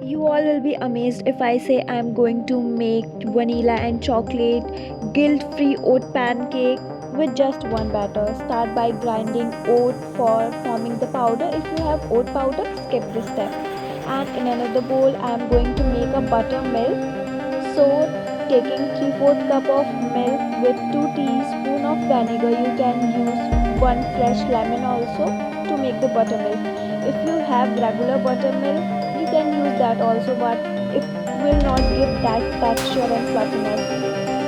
You all will be amazed if I say I'm going to make vanilla and chocolate guilt-free oat pancake with just one batter. Start by grinding oat for forming the powder. If you have oat powder, skip this step. And in another bowl, I'm going to make a buttermilk. So taking 3/4 cup of milk with 2 teaspoon of vinegar, you can use one fresh lemon also to make the buttermilk. If you have regular buttermilk, you can use that also, but it will not give that texture and fluffiness.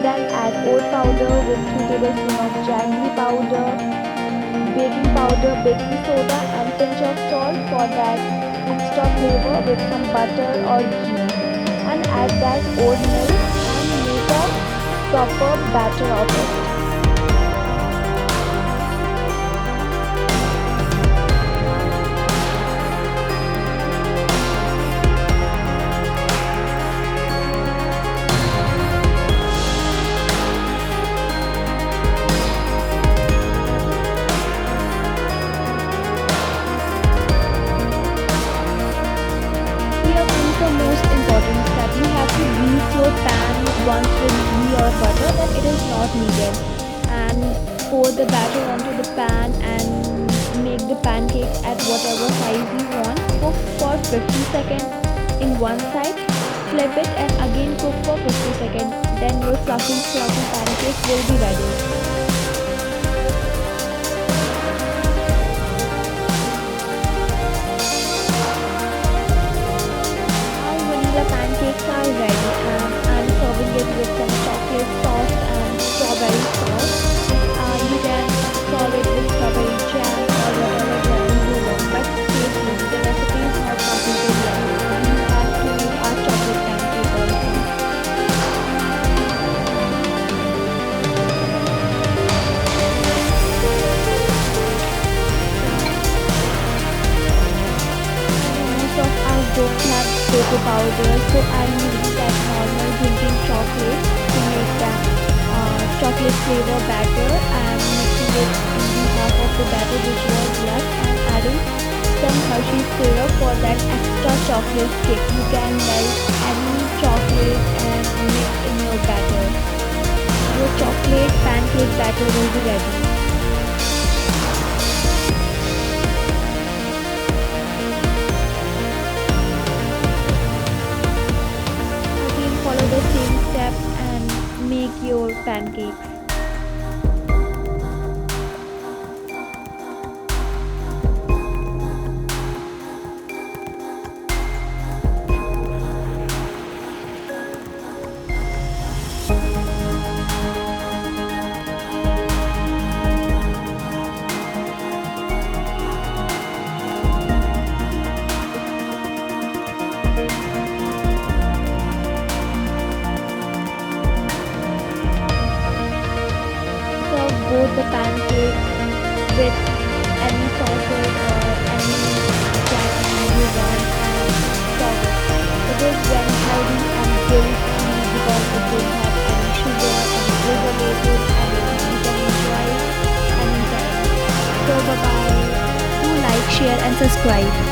Then add oat powder with 3 tablespoons of jaggery powder, baking powder, baking soda and pinch of salt for that extra flavor with some butter or ghee, and add that oat milk and make a proper batter of it. Here comes the most important step. You have to grease your pan once with ghee or butter, then it is not needed. And pour the batter onto the pan and make the pancakes at whatever size you want. Cook for 50 seconds in one side, flip it and again cook for 50 seconds. Then your fluffy pancakes will be ready. Vanilla pancakes are ready and I'm serving it with some chocolate sauce and strawberry sauce. You can serve it with strawberry jam or whatever jam you want, but seriously, the recipe is not completed yet. You have to make our chocolate pancake also. Most of our don't have cocoa powder, so I'm using that normal drinking chocolate to make that chocolate flavor batter and mixing it in the half of the batter which was left and adding some Hershey syrup for that extra chocolate kick. You can melt any chocolate and mix in your batter. Your chocolate pancake batter will be ready. Follow the same steps and make your pancakes. Both the pancakes with any sauces or any jam you want and stuff. It is very healthy and guilt-free because it doesn't have any sugar and preservatives and you can enjoy anytime. So bye bye. Do like, share and subscribe.